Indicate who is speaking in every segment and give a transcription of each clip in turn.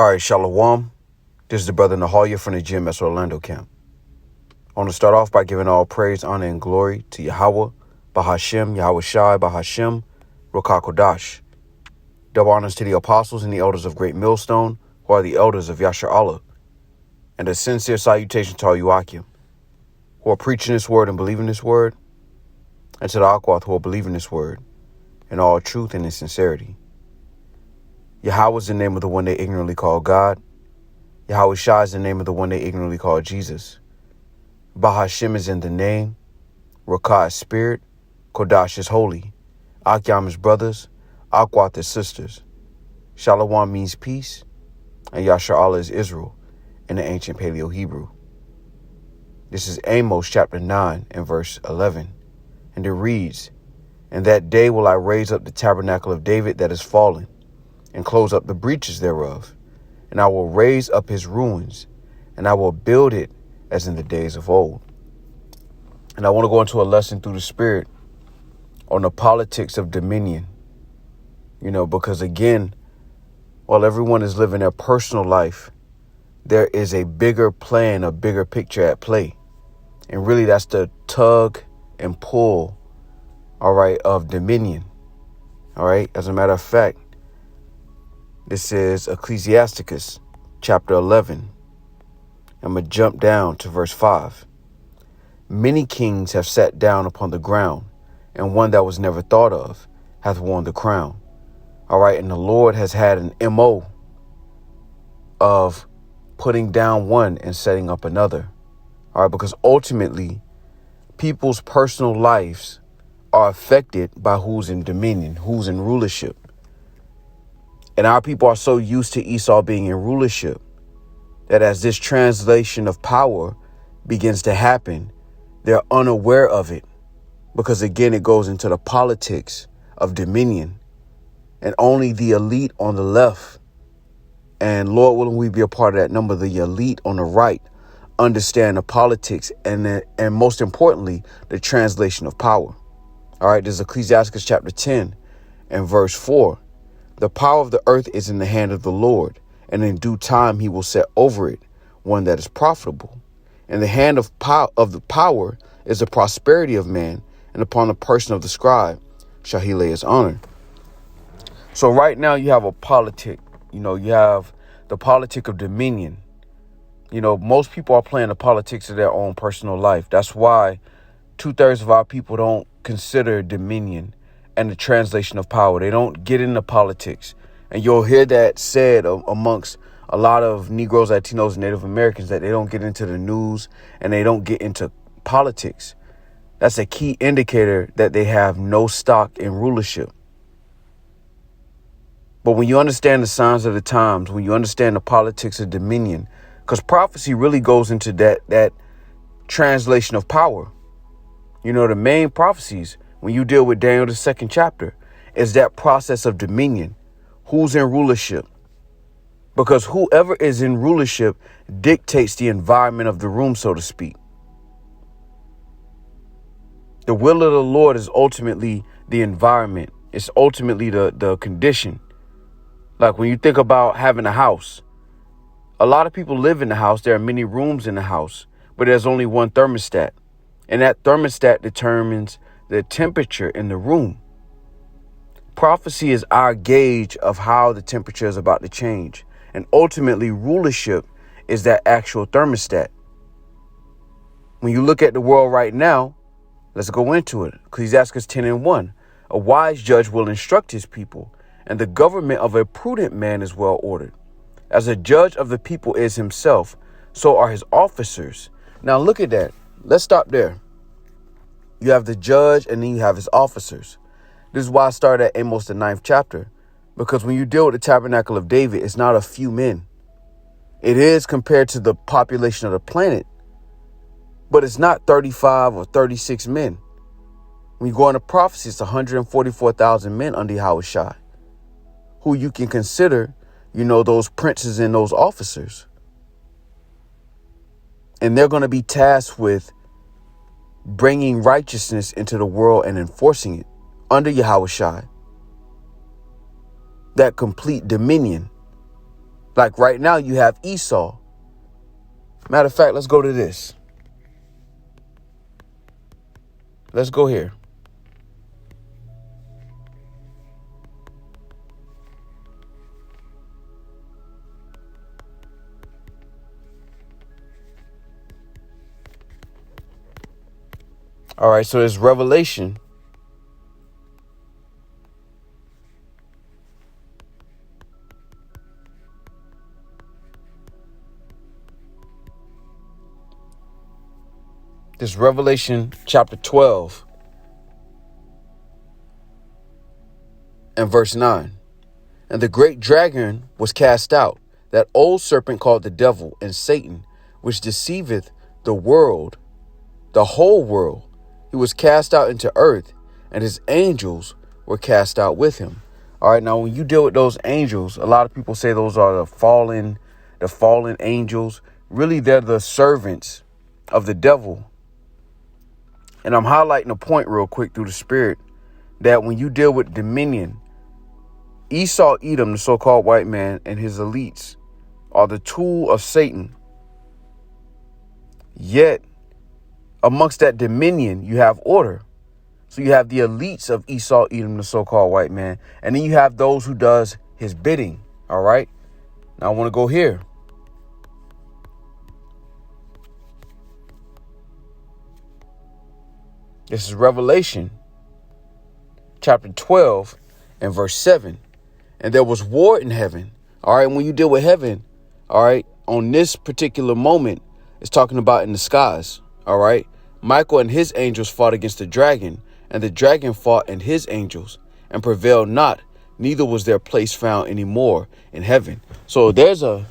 Speaker 1: All right, Shalom. This is the brother Nahalia from the gym at Orlando camp. I want to start off by giving all praise, honor, and glory to Yahweh, Bahashem, Yahweh Shai, Bahashem, Ruach HaKodesh. Double honors to the apostles and the elders of Great Millstone, who are the elders of Yasher Allah. And a sincere salutation to all you Akim, who are preaching this word and believing this word, and to the Akwath who are believing this word in all truth and in sincerity. Yahweh is the name of the one they ignorantly call God. Yahweh Shai is the name of the one they ignorantly call Jesus. Bahashem is in the name. Rakah is spirit. Kodash is holy. Akyam is brothers. Akwath is sisters. Shalom means peace. And Yasher Allah is Israel in the ancient Paleo-Hebrew. This is Amos chapter 9 and verse 11. And it reads, "In that day will I raise up the tabernacle of David that is fallen, and close up the breaches thereof. And I will raise up his ruins, and I will build it as in the days of old." And I want to go into a lesson through the Spirit on the politics of dominion. Because again, while everyone is living their personal life, there is a bigger plan, a bigger picture at play. And really that's the tug and pull, of dominion. As a matter of fact, this is Ecclesiasticus chapter 11. I'm going to jump down to verse 5. "Many kings have sat down upon the ground, and one that was never thought of hath worn the crown." And the Lord has had an MO of putting down one and setting up another. Because ultimately, people's personal lives are affected by who's in dominion, who's in rulership. And our people are so used to Esau being in rulership that as this translation of power begins to happen, they're unaware of it. Because again, it goes into the politics of dominion. And only the elite on the left, and Lord willing we be a part of that number, the elite on the right, understand the politics and most importantly, the translation of power. This is Ecclesiasticus chapter 10 and verse 4. "The power of the earth is in the hand of the Lord, and in due time he will set over it one that is profitable. And the hand of the power is the prosperity of man, and upon the person of the scribe shall he lay his honor." So right now you have a politic, you have the politic of dominion. Most people are playing the politics of their own personal life. That's why 2/3 of our people don't consider dominion and the translation of power. They don't get into politics. And you'll hear that said amongst a lot of Negroes, Latinos, and Native Americans, that they don't get into the news and they don't get into politics. That's a key indicator that they have no stock in rulership. But when you understand the signs of the times, when you understand the politics of dominion, because prophecy really goes into that translation of power. The main prophecies, when you deal with Daniel, the 2nd chapter, is that process of dominion. Who's in rulership? Because whoever is in rulership dictates the environment of the room, so to speak. The will of the Lord is ultimately the environment. It's ultimately the condition. Like when you think about having a house, a lot of people live in the house. There are many rooms in the house, but there's only one thermostat. And that thermostat determines the temperature in the room. Prophecy is our gauge of how the temperature is about to change. And ultimately, rulership is that actual thermostat. When you look at the world right now, let's go into it. Ecclesiasticus 10 and 1. "A wise judge will instruct his people, and the government of a prudent man is well ordered. As a judge of the people is himself, so are his officers." Now look at that. Let's stop there. You have the judge and then you have his officers. This is why I started at Amos, the 9th chapter. Because when you deal with the tabernacle of David, it's not a few men. It is compared to the population of the planet, but it's not 35 or 36 men. When you go into prophecy, it's 144,000 men under Yahweh Shai, who you can consider, those princes and those officers. And they're going to be tasked with bringing righteousness into the world and enforcing it under Yahweh Shai. That complete dominion. Like right now you have Esau. Matter of fact, let's go to this. Let's go here. All right, so there's Revelation. This Revelation chapter 12 and verse 9. And the great dragon was cast out, that old serpent called the devil and Satan, which deceiveth the world, the whole world. He was cast out into earth, and his angels were cast out with him. All right, now when you deal with those angels, a lot of people say those are the fallen angels. Really, they're the servants of the devil. And I'm highlighting a point real quick through the spirit that when you deal with dominion, Esau, Edom, the so-called white man, and his elites are the tool of Satan. Yet, amongst that dominion, you have order. So you have the elites of Esau, Edom, the so-called white man, and then you have those who does his bidding. All right. Now I want to go here. This is Revelation chapter 12 and verse 7. And there was war in heaven. All right. When you deal with heaven, all right, on this particular moment, it's talking about in the skies. All right. Michael and his angels fought against the dragon, and the dragon fought and his angels and prevailed not. Neither was their place found any more in heaven. So there's a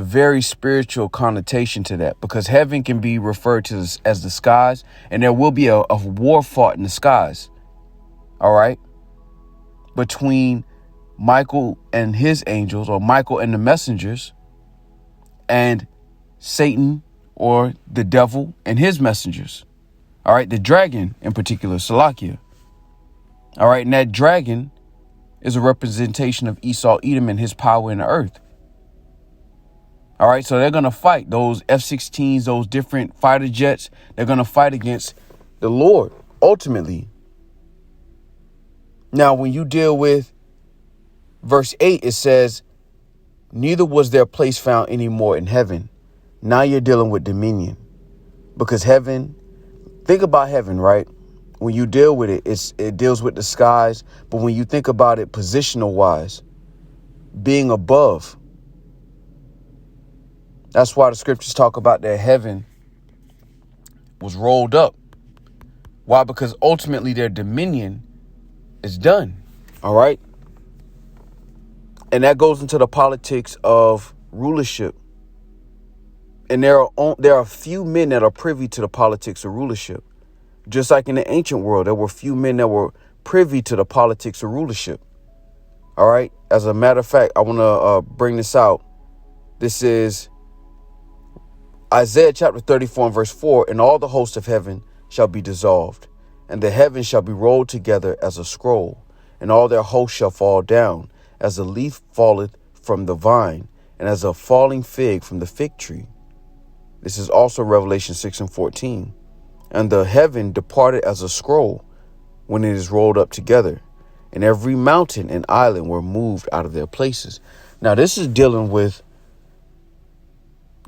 Speaker 1: very spiritual connotation to that, because heaven can be referred to as the skies, and there will be a war fought in the skies. All right. Between Michael and his angels, or Michael and the messengers, and Satan or the devil and his messengers. All right. The dragon in particular, Salakia. All right. And that dragon is a representation of Esau, Edom, and his power in the earth. All right. So they're going to fight those F-16s, those different fighter jets. They're going to fight against the Lord ultimately. Now, when you deal with verse 8, it says, neither was their place found any more in heaven. Now you're dealing with dominion, because heaven, think about heaven, right? When you deal with it, it deals with the skies. But when you think about it positional wise, being above, that's why the scriptures talk about that heaven was rolled up. Why? Because ultimately their dominion is done. All right. And that goes into the politics of rulership. And there are few men that are privy to the politics of rulership. Just like in the ancient world, there were few men that were privy to the politics of rulership. All right. As a matter of fact, I want to bring this out. This is Isaiah chapter 34 and verse 4. And all the hosts of heaven shall be dissolved, and the heavens shall be rolled together as a scroll, and all their hosts shall fall down, as a leaf falleth from the vine, and as a falling fig from the fig tree. This is also Revelation 6 and 14. And the heaven departed as a scroll when it is rolled up together, and every mountain and island were moved out of their places. Now, this is dealing with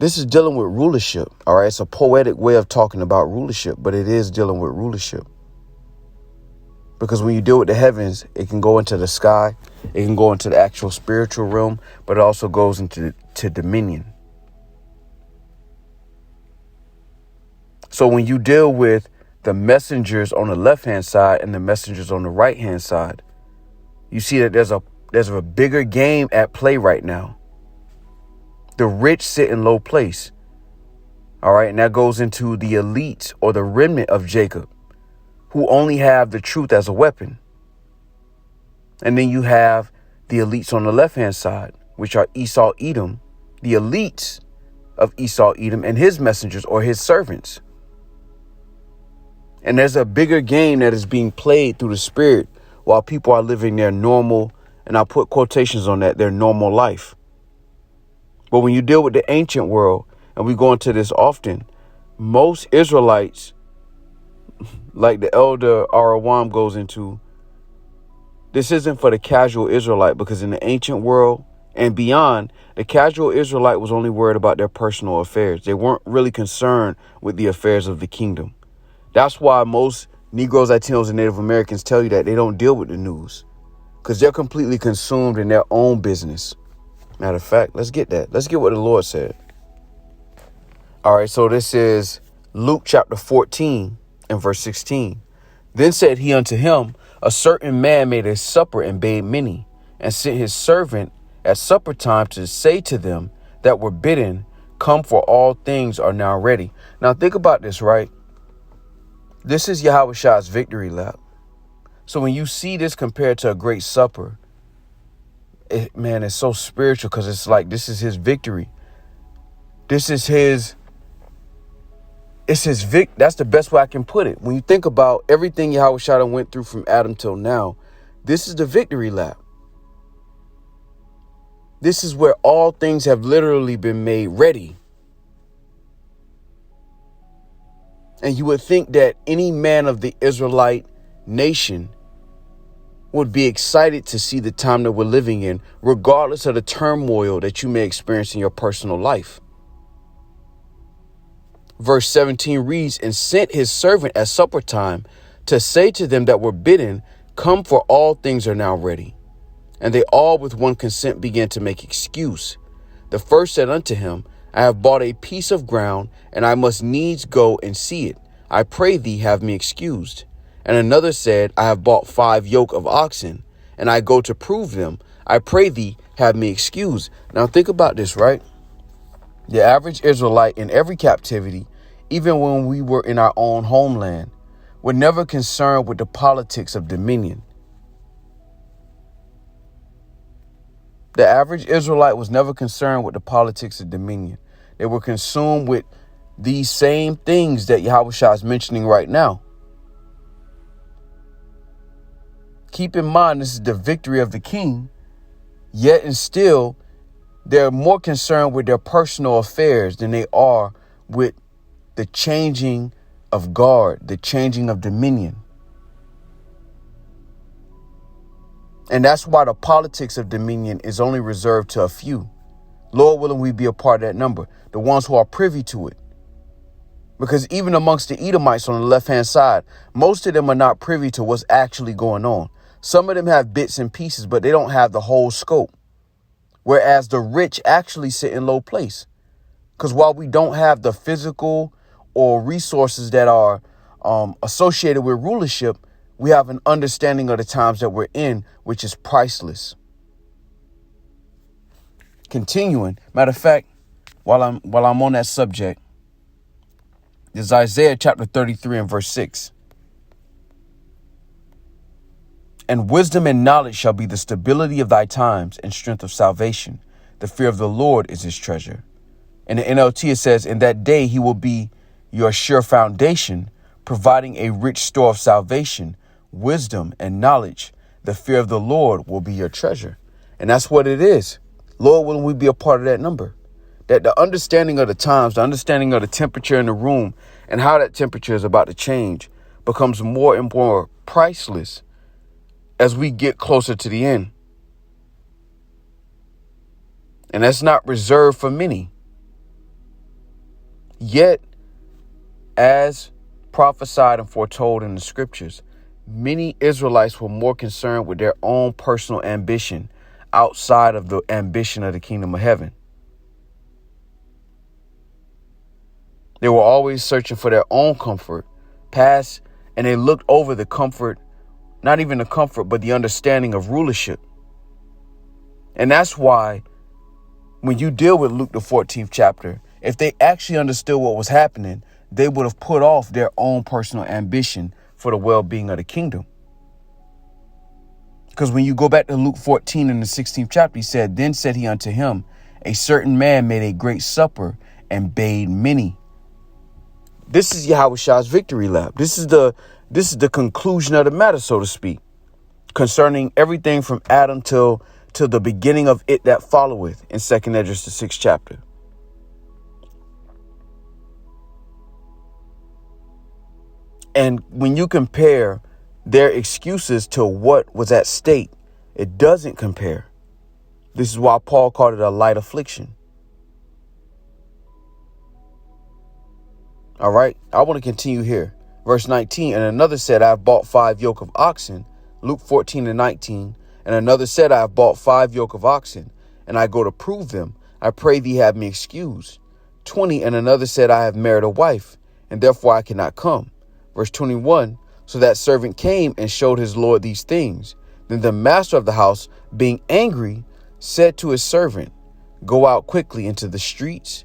Speaker 1: rulership. All right. It's a poetic way of talking about rulership, but it is dealing with rulership. Because when you deal with the heavens, it can go into the sky. It can go into the actual spiritual realm, but it also goes into dominion. So when you deal with the messengers on the left-hand side and the messengers on the right-hand side, you see that there's a bigger game at play right now. The rich sit in low place. All right. And that goes into the elite or the remnant of Jacob, who only have the truth as a weapon. And then you have the elites on the left-hand side, which are Esau, Edom, the elites of Esau, Edom, and his messengers or his servants. And there's a bigger game that is being played through the spirit while people are living their normal, and I'll put quotations on that, their normal life. But when you deal with the ancient world, and we go into this often, most Israelites, like the elder Arawam goes into, this isn't for the casual Israelite, because in the ancient world and beyond, the casual Israelite was only worried about their personal affairs. They weren't really concerned with the affairs of the kingdom. That's why most Negroes, Latinos, and Native Americans tell you that they don't deal with the news, because they're completely consumed in their own business. Matter of fact, let's get that. Let's get what the Lord said. All right, so this is Luke chapter 14 and verse 16. Then said he unto him, a certain man made a supper and bade many, and sent his servant at supper time to say to them that were bidden, come, for all things are now ready. Now think about this, right? This is Yahweh's victory lap. So when you see this compared to a great supper, it's so spiritual, because it's like, this is his victory. This is that's the best way I can put it. When you think about everything Yahweh went through from Adam till now, this is the victory lap. This is where all things have literally been made ready. And you would think that any man of the Israelite nation would be excited to see the time that we're living in, regardless of the turmoil that you may experience in your personal life. Verse 17 reads, and sent his servant at supper time to say to them that were bidden, come, for all things are now ready. And they all with one consent began to make excuse. The first said unto him, I have bought a piece of ground, and I must needs go and see it. I pray thee, have me excused. And another said, I have bought 5 yoke of oxen, and I go to prove them. I pray thee, have me excused. Now think about this, right? The average Israelite in every captivity, even when we were in our own homeland, were never concerned with the politics of dominion. The average Israelite was never concerned with the politics of dominion. They were consumed with these same things that Yahweh is mentioning right now. Keep in mind, this is the victory of the king, yet and still, they're more concerned with their personal affairs than they are with the changing of guard, the changing of dominion. And that's why the politics of dominion is only reserved to a few. Lord willing, we be a part of that number, the ones who are privy to it. Because even amongst the Edomites on the left-hand side, most of them are not privy to what's actually going on. Some of them have bits and pieces, but they don't have the whole scope. Whereas the rich actually sit in low place. Because while we don't have the physical or resources that are associated with rulership, we have an understanding of the times that we're in, which is priceless. Continuing, matter of fact, while I'm on that subject, there's Isaiah chapter 33 and verse 6. And wisdom and knowledge shall be the stability of thy times and strength of salvation. The fear of the Lord is his treasure. In the NLT, it says, in that day he will be your sure foundation, providing a rich store of salvation, wisdom and knowledge. The fear of the Lord will be your treasure. And that's what it is. Lord, will we be a part of that number? That the understanding of the times, the understanding of the temperature in the room and how that temperature is about to change becomes more and more priceless as we get closer to the end. And that's not reserved for many. Yet, as prophesied and foretold in the scriptures, many Israelites were more concerned with their own personal ambition outside of the ambition of the kingdom of heaven. They were always searching for their own comfort, and they looked over the comfort, not even the comfort, but the understanding of rulership. And that's why when you deal with Luke, the 14th chapter, if they actually understood what was happening, they would have put off their own personal ambition for the well-being of the kingdom. Because when you go back to Luke 14 in the 16th chapter, he said, then said he unto him, a certain man made a great supper and bade many. This is Yahweh's victory lap. This is the conclusion of the matter, so to speak, concerning everything from Adam till to the beginning of it that followeth in 2nd Esdras, the 6th chapter. And when you compare their excuses to what was at stake, it doesn't compare. This is why Paul called it a light affliction. All right, I want to continue here. Verse 19, and another said, I have bought 5 yoke of oxen. Luke 14:19. And another said, I have bought 5 yoke of oxen, and I go to prove them. I pray thee have me excused. 20, and another said, I have married a wife, and therefore I cannot come. Verse 21, so that servant came and showed his Lord these things. Then the master of the house, being angry, said to his servant, go out quickly into the streets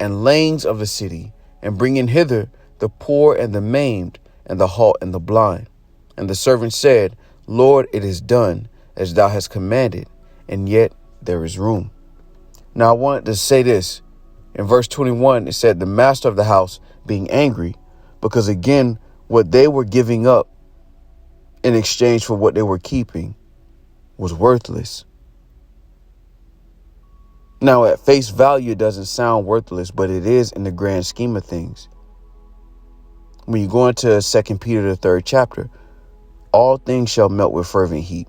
Speaker 1: and lanes of the city, and bring in hither the poor and the maimed and the halt and the blind. And the servant said, Lord, it is done as thou hast commanded, and yet there is room. Now I wanted to say this. In verse 21, it said the master of the house being angry, because again, what they were giving up in exchange for what they were keeping was worthless. Now, at face value, it doesn't sound worthless, but it is in the grand scheme of things. When you go into 2 Peter, the 3rd chapter, all things shall melt with fervent heat.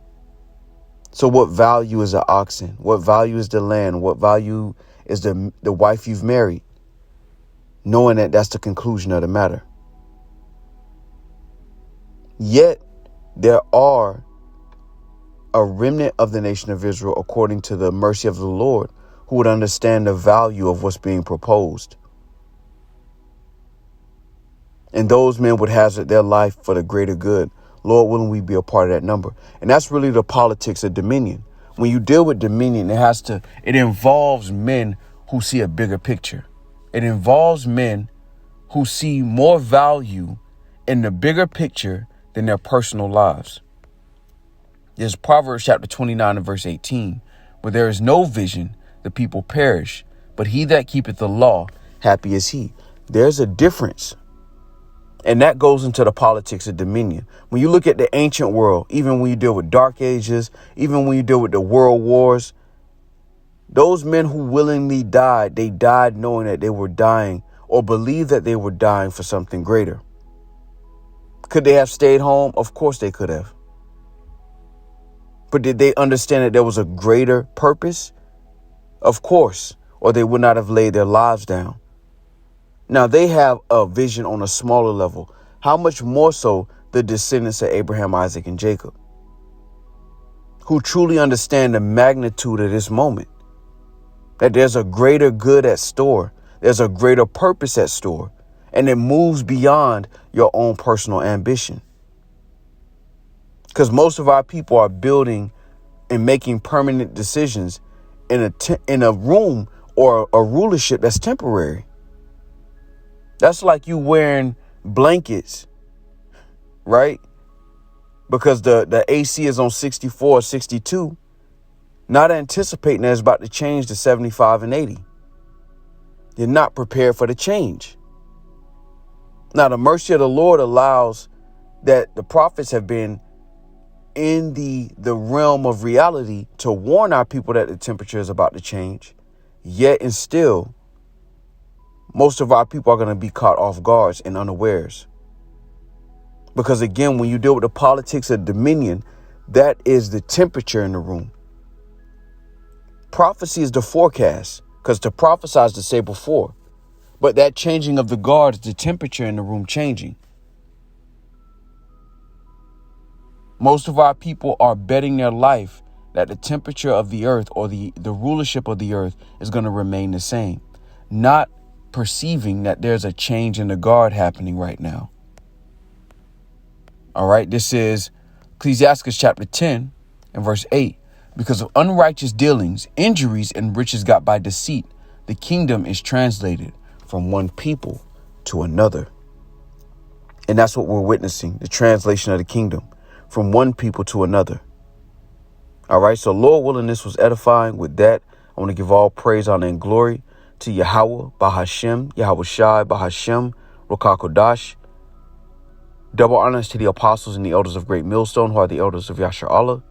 Speaker 1: So what value is the oxen? What value is the land? What value is the wife you've married? Knowing that that's the conclusion of the matter. Yet there are a remnant of the nation of Israel, according to the mercy of the Lord, who would understand the value of what's being proposed. And those men would hazard their life for the greater good. Lord willing, we be a part of that number. And that's really the politics of dominion. When you deal with dominion, it involves men who see a bigger picture. It involves men who see more value in the bigger picture than their personal lives. There's Proverbs chapter 29 and verse 18, where there is no vision, the people perish, but he that keepeth the law, happy is he. There's a difference. And that goes into the politics of dominion. When you look at the ancient world, even when you deal with dark ages, even when you deal with the world wars, those men who willingly died, they died knowing that they were dying or believed that they were dying for something greater. Could they have stayed home? Of course they could have. But did they understand that there was a greater purpose? Of course, or they would not have laid their lives down. Now they have a vision on a smaller level. How much more so the descendants of Abraham, Isaac, and Jacob, who truly understand the magnitude of this moment, that there's a greater good at store. There's a greater purpose at store, and it moves beyond your own personal ambition. Because most of our people are building and making permanent decisions in a room or a rulership that's temporary. That's like you wearing blankets, right? Because the AC is on 64 or 62, not anticipating that it's about to change to 75 and 80. You're not prepared for the change. Now, the mercy of the Lord allows that the prophets have been in the realm of reality to warn our people that the temperature is about to change. Yet and still, most of our people are going to be caught off guard and unawares. Because again, when you deal with the politics of dominion, that is the temperature in the room. Prophecy is the forecast, because to prophesy is to say before. But that changing of the guard is the temperature in the room changing. Most of our people are betting their life that the temperature of the earth or the rulership of the earth is going to remain the same, not perceiving that there's a change in the guard happening right now. All right, this is Ecclesiastes chapter 10 and verse 8. Because of unrighteous dealings, injuries, and riches got by deceit, the kingdom is translated from one people to another. And that's what we're witnessing, the translation of the kingdom from one people to another. All right, so Lord willing, this was edifying. With that, I want to give all praise, honor, and glory to Yahweh, Bahashem, Yahweh Shai, Bahashem, Rokakodash. Double honors to the apostles and the elders of Great Millstone, who are the elders of Yasher Allah.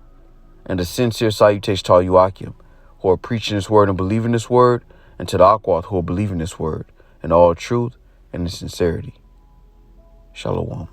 Speaker 1: and a sincere salutation to all you Akim, who are preaching this word and believing this word, and to the Akwath who are believing this word in all truth and in sincerity. Shalom.